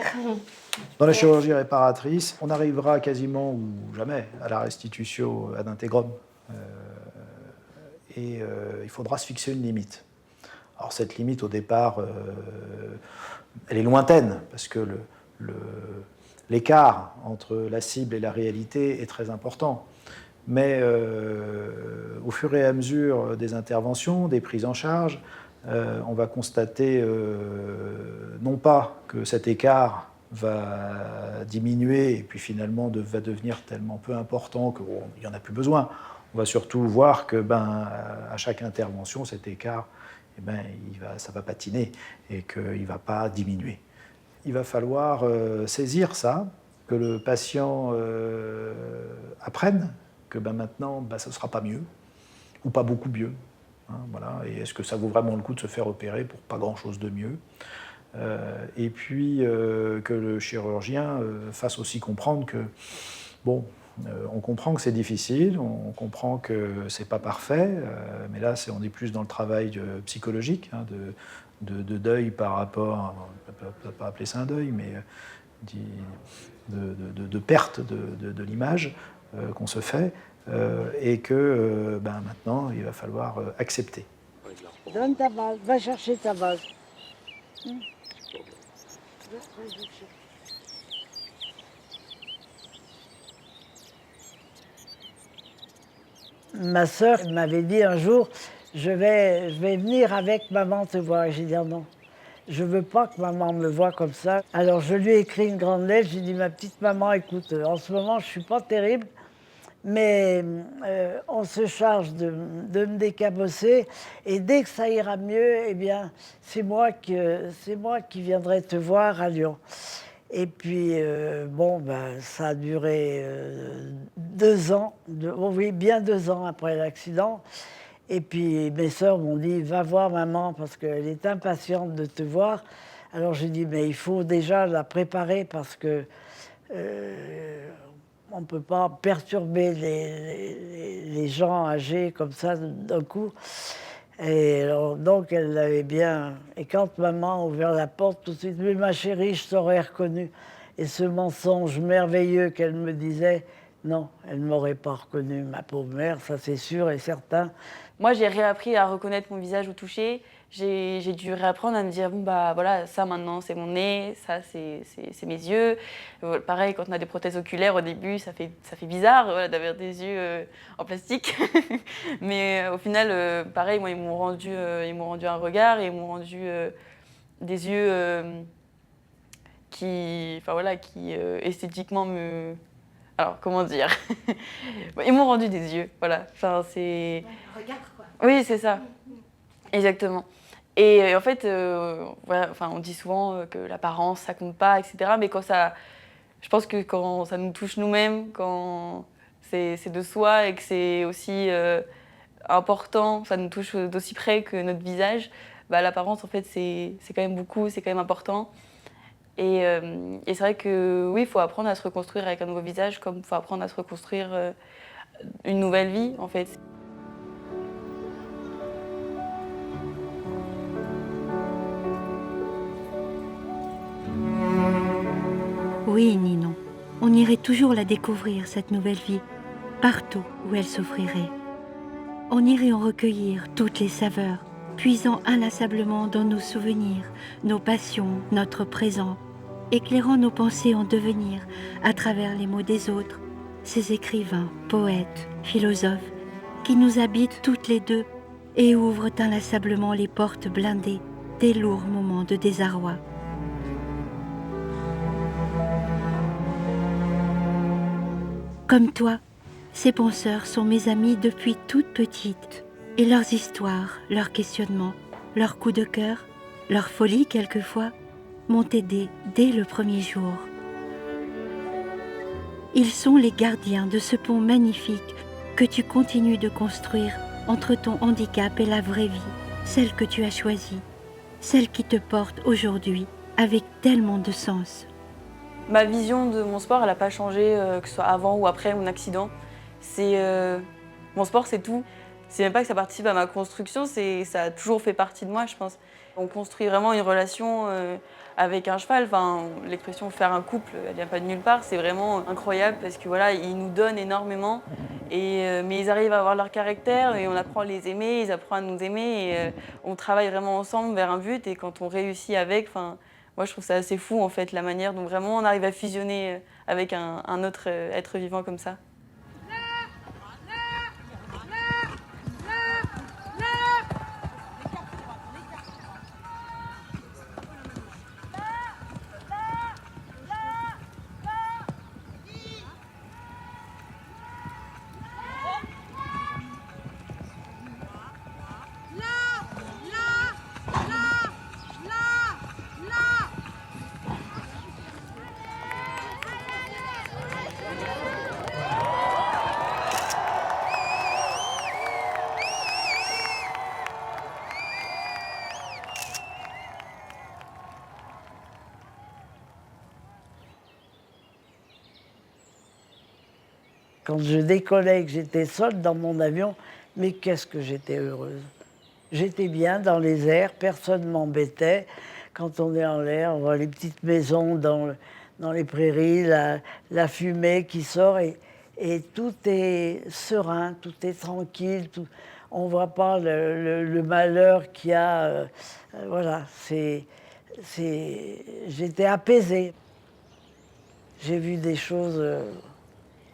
Dans la chirurgie réparatrice, on arrivera quasiment ou jamais à la restitution ad intégrum. Il faudra se fixer une limite. Alors cette limite, au départ, elle est lointaine, parce que l'écart entre la cible et la réalité est très important. Mais au fur et à mesure des interventions, des prises en charge, on va constater non pas que cet écart va diminuer et puis finalement va devenir tellement peu important qu'il n'y en a plus besoin. On va surtout voir que à chaque intervention, cet écart, ça va patiner et qu'il ne va pas diminuer. Il va falloir saisir ça, que le patient apprenne que maintenant, ce ne sera pas mieux, ou pas beaucoup mieux. Hein, voilà. Et est-ce que ça vaut vraiment le coup de se faire opérer pour pas grand-chose de mieux? Et puis que le chirurgien fasse aussi comprendre que, bon, on comprend que c'est difficile, on comprend que c'est pas parfait, mais là, on est plus dans le travail psychologique, hein, de deuil par rapport, on ne peut pas appeler ça un deuil, mais de perte de l'image qu'on se fait, et que maintenant, il va falloir accepter. Donne ta base, va chercher ta base. Ma sœur m'avait dit un jour, je vais venir avec maman te voir. J'ai dit non, je ne veux pas que maman me voie comme ça. Alors je lui ai écrit une grande lettre, j'ai dit ma petite maman, écoute, en ce moment je ne suis pas terrible, mais on se charge de me décabosser et dès que ça ira mieux, eh bien c'est moi qui viendrai te voir à Lyon. Et puis, ça a duré 2 ans, oui, bien 2 ans après l'accident. Et puis, mes sœurs m'ont dit, va voir maman parce qu'elle est impatiente de te voir. Alors, j'ai dit, mais il faut déjà la préparer parce que on ne peut pas perturber les gens âgés comme ça d'un coup. Et alors, donc, elle l'avait bien. Et quand maman a ouvert la porte, tout de suite, mais ma chérie, je t'aurais reconnue. Et ce mensonge merveilleux qu'elle me disait, non, elle ne m'aurait pas reconnue, ma pauvre mère, ça c'est sûr et certain. Moi, j'ai réappris à reconnaître mon visage au toucher. J'ai dû réapprendre à me dire, bon, bah voilà, ça maintenant c'est mon nez, ça c'est mes yeux. Pareil, quand on a des prothèses oculaires, au début, ça fait bizarre voilà, d'avoir des yeux en plastique. Mais au final, pareil, moi, ils m'ont rendu un regard et ils m'ont rendu des yeux qui esthétiquement Alors, comment dire? Ils m'ont rendu des yeux, voilà. Enfin, c'est... Regarde, quoi. Oui, c'est ça. Exactement. Et en fait, voilà, enfin, on dit souvent que l'apparence, ça compte pas, etc. Mais quand ça... Je pense que quand ça nous touche nous-mêmes, quand c'est de soi et que c'est aussi important, ça nous touche d'aussi près que notre visage, bah, l'apparence, en fait, c'est quand même beaucoup, c'est quand même important. Et c'est vrai que oui, il faut apprendre à se reconstruire avec un nouveau visage, comme il faut apprendre à se reconstruire une nouvelle vie, en fait. Oui, Ninon, on irait toujours la découvrir, cette nouvelle vie, partout où elle s'offrirait. On irait en recueillir toutes les saveurs, puisant inlassablement dans nos souvenirs, nos passions, notre présent, éclairant nos pensées en devenir à travers les mots des autres, ces écrivains, poètes, philosophes, qui nous habitent toutes les deux et ouvrent inlassablement les portes blindées des lourds moments de désarroi. Comme toi, ces penseurs sont mes amis depuis toute petite, et leurs histoires, leurs questionnements, leurs coups de cœur, leurs folies quelquefois, m'ont aidé dès le premier jour. Ils sont les gardiens de ce pont magnifique que tu continues de construire entre ton handicap et la vraie vie, celle que tu as choisie, celle qui te porte aujourd'hui avec tellement de sens. Ma vision de mon sport, elle n'a pas changé, que ce soit avant ou après mon accident. Mon sport, c'est tout. C'est même pas que ça participe à ma construction, ça a toujours fait partie de moi, je pense. On construit vraiment une relation avec un cheval. Enfin, l'expression faire un couple, elle vient pas de nulle part. C'est vraiment incroyable parce que voilà, ils nous donnent énormément. Mais ils arrivent à avoir leur caractère et on apprend à les aimer, ils apprennent à nous aimer et on travaille vraiment ensemble vers un but. Et quand on réussit avec, enfin, moi je trouve ça assez fou en fait, la manière dont vraiment on arrive à fusionner avec un autre être vivant comme ça. Quand je décollais, que j'étais seule dans mon avion, mais qu'est-ce que j'étais heureuse. J'étais bien dans les airs, personne ne m'embêtait. Quand on est en l'air, on voit les petites maisons dans les prairies, la fumée qui sort et tout est serein, tout est tranquille. On ne voit pas le malheur qu'il y a. Voilà, j'étais apaisée. J'ai vu des choses...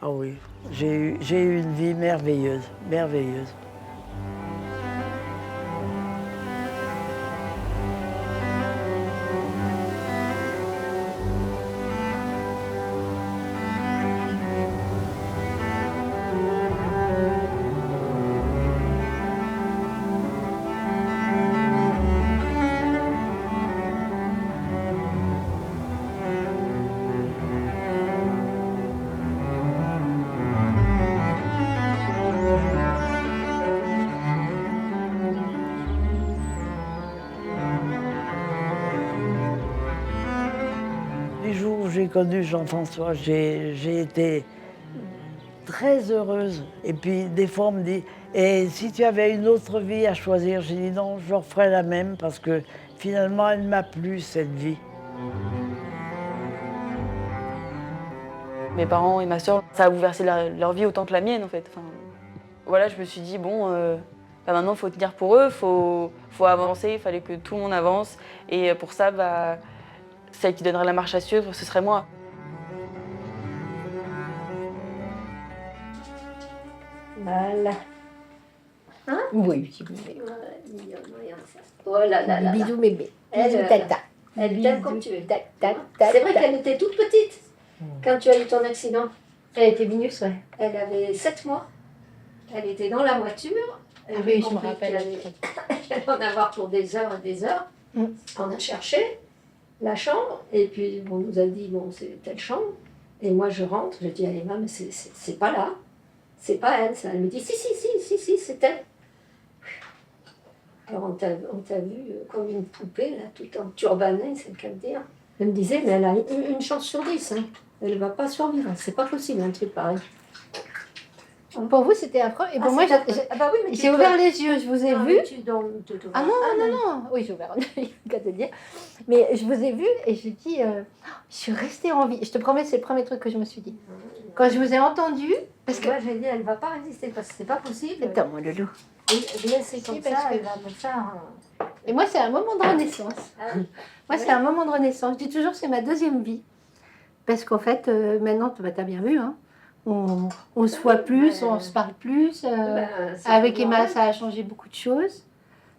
Ah oui, j'ai eu une vie merveilleuse, merveilleuse. J'ai connu Jean-François, j'ai été très heureuse. Et puis des fois on me dit, et si tu avais une autre vie à choisir, j'ai dit non, je referais la même parce que finalement elle m'a plu cette vie. Mes parents et ma sœur, ça a bouleversé leur vie autant que la mienne en fait. Enfin, voilà, je me suis dit bon, maintenant il faut tenir pour eux, faut avancer, il fallait que tout le monde avance. Et pour ça, celle qui donnerait la marche à suivre, ce serait moi. Voilà. Hein? Oui, petit bébé. Oh là là là. Bisous bébé. Bisous tata. Elle t'aime comme tu veux. C'est vrai qu'elle était toute petite quand tu as eu ton accident. Elle était Vinus, ouais. Elle avait 7 mois. Elle était dans la voiture. Ah oui, je me rappelle. Elle allait en avoir pour des heures et des heures. On a cherché la chambre, et puis on nous a dit, bon, c'est telle chambre. Et moi, je rentre, je dis, allez, maman, c'est pas là. C'est pas elle, ça. Elle me dit, si, c'est elle. Alors, on t'a vu comme une poupée, là, tout en turbanée, c'est le cas de dire. Elle me disait, mais elle a une chance sur 10. Hein. Elle ne va pas survivre. C'est pas possible, un truc pareil. Pour vous, c'était affreux. Et pour moi, j'ai ouvert les yeux, je vous ai vu. Ah non. Oui, j'ai ouvert le cas de dire. Mais je vous ai vu et je dis, je suis restée en vie. Je te promets, c'est le premier truc que je me suis dit. Quand je vous ai entendu, parce que moi, j'ai dit, elle ne va pas résister parce que c'est pas possible. Attends, mon loulou. Bien, c'est comme ça, elle va me faire. Et moi, c'est un moment de renaissance. Moi, c'est un moment de renaissance. Je dis toujours, c'est ma deuxième vie. Parce qu'en fait, maintenant, tu as bien vu, hein. On se voit plus, on se parle plus. Avec Emma, ça a changé beaucoup de choses.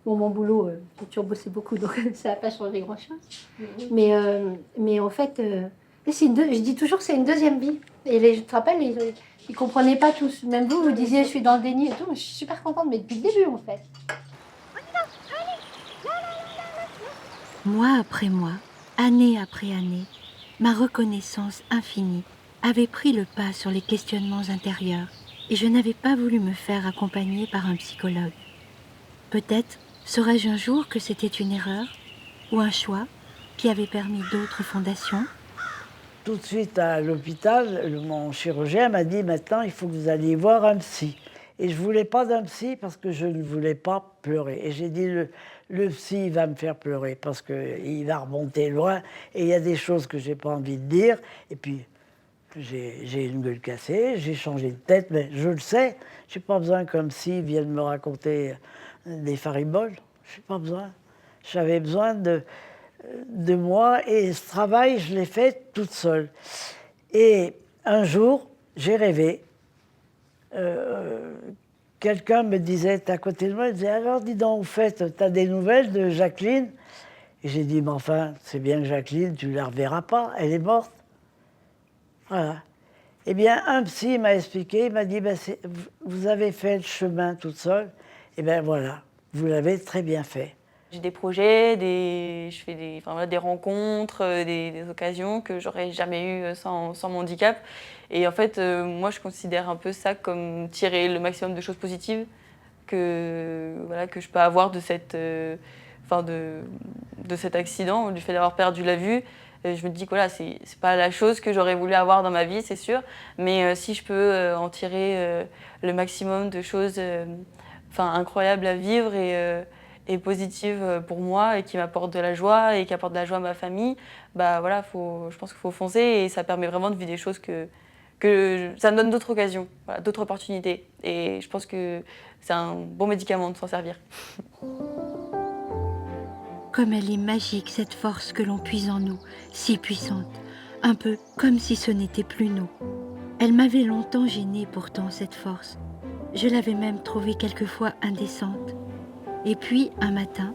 Bon, mon boulot, j'ai toujours bossé beaucoup, donc ça n'a pas changé grand-chose. Mais en fait, je dis toujours que c'est une deuxième vie. Et je te rappelle, ils ne comprenaient pas tous. Même vous disiez, je suis dans le déni et tout. Mais je suis super contente, mais depuis le début, en fait. Mois après mois, année après année, ma reconnaissance infinie avait pris le pas sur les questionnements intérieurs et je n'avais pas voulu me faire accompagner par un psychologue. Peut-être saurais-je un jour que c'était une erreur ou un choix qui avait permis d'autres fondations. Tout de suite à l'hôpital, mon chirurgien m'a dit « Maintenant, il faut que vous alliez voir un psy ». Et je ne voulais pas d'un psy parce que je ne voulais pas pleurer. Et j'ai dit le psy va me faire pleurer parce qu'il va remonter loin et il y a des choses que je n'ai pas envie de dire. Et puis, j'ai une gueule cassée, j'ai changé de tête, mais je le sais. Je n'ai pas besoin qu'un psy vienne me raconter des fariboles. Je n'ai pas besoin. J'avais besoin de moi et ce travail, je l'ai fait toute seule. Et un jour, j'ai rêvé. Quelqu'un me disait à côté de moi, il disait « Alors, dis donc, au fait, tu as des nouvelles de Jacqueline ?» Et j'ai dit « Mais enfin, c'est bien que Jacqueline, tu ne la reverras pas, elle est morte. » Voilà. Eh bien, un psy m'a expliqué, il m'a dit ben, « Vous avez fait le chemin toute seule. » Eh bien, voilà, vous l'avez très bien fait. J'ai des projets, je fais des rencontres, des occasions que j'aurais jamais eues sans mon handicap. Et en fait, moi, je considère un peu ça comme tirer le maximum de choses positives que je peux avoir de cet accident, du fait d'avoir perdu la vue. Je me dis que voilà, c'est pas la chose que j'aurais voulu avoir dans ma vie, c'est sûr. Mais si je peux en tirer le maximum de choses incroyables à vivre et positives pour moi et qui m'apportent de la joie et qui apportent de la joie à ma famille, bah voilà, je pense qu'il faut foncer et ça permet vraiment de vivre des choses que ça me donne d'autres occasions, voilà, d'autres opportunités. Et je pense que c'est un bon médicament de s'en servir. Comme elle est magique, cette force que l'on puise en nous, si puissante, un peu comme si ce n'était plus nous. Elle m'avait longtemps gênée pourtant, cette force. Je l'avais même trouvée quelquefois indécente. Et puis, un matin,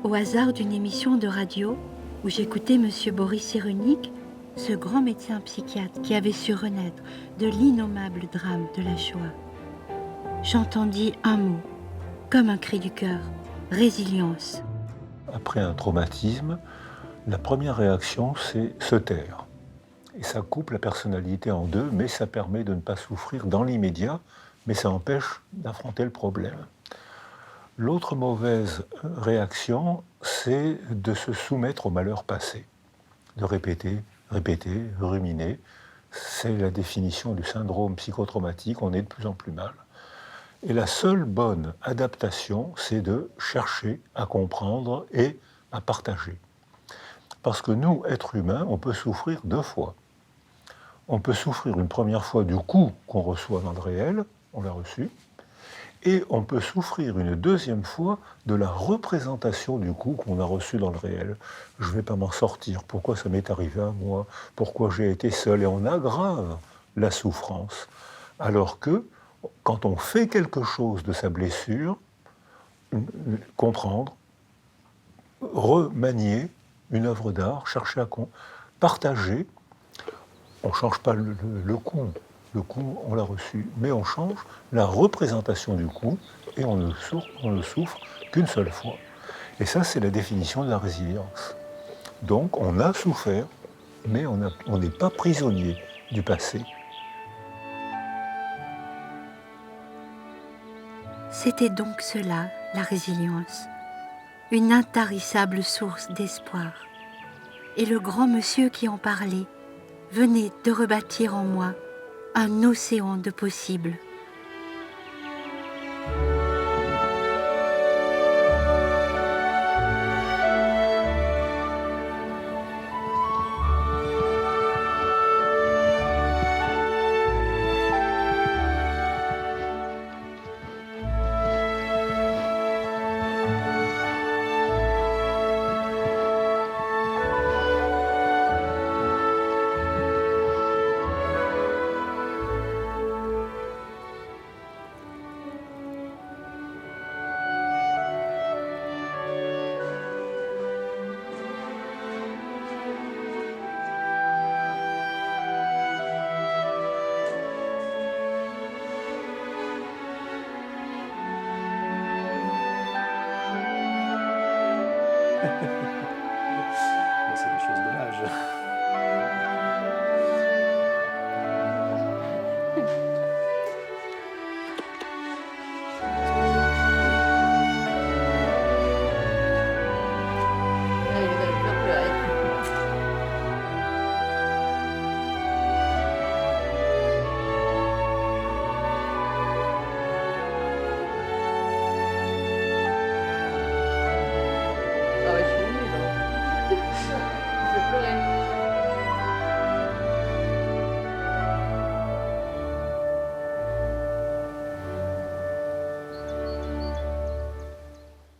au hasard d'une émission de radio où j'écoutais M. Boris Cyrulnik, ce grand médecin psychiatre qui avait su renaître de l'innommable drame de la Shoah, j'entendis un mot, comme un cri du cœur, résilience. Après un traumatisme, la première réaction, c'est se taire. Et ça coupe la personnalité en deux, mais ça permet de ne pas souffrir dans l'immédiat, mais ça empêche d'affronter le problème. L'autre mauvaise réaction, c'est de se soumettre au malheur passé, de répéter, ruminer. C'est la définition du syndrome psychotraumatique, on est de plus en plus mal. Et la seule bonne adaptation, c'est de chercher à comprendre et à partager. Parce que nous, êtres humains, on peut souffrir deux fois. On peut souffrir une première fois du coup qu'on reçoit dans le réel, on l'a reçu, et on peut souffrir une deuxième fois de la représentation du coup qu'on a reçu dans le réel. Je ne vais pas m'en sortir, pourquoi ça m'est arrivé à moi, pourquoi j'ai été seul, et on aggrave la souffrance. Alors que, quand on fait quelque chose de sa blessure, comprendre, remanier une œuvre d'art, chercher à partager, on ne change pas le coup, le coup, on l'a reçu, mais on change la représentation du coup et on ne souffre qu'une seule fois. Et ça, c'est la définition de la résilience. Donc, on a souffert, mais on n'est pas prisonnier du passé. C'était donc cela, la résilience, une intarissable source d'espoir. Et le grand monsieur qui en parlait venait de rebâtir en moi un océan de possibles.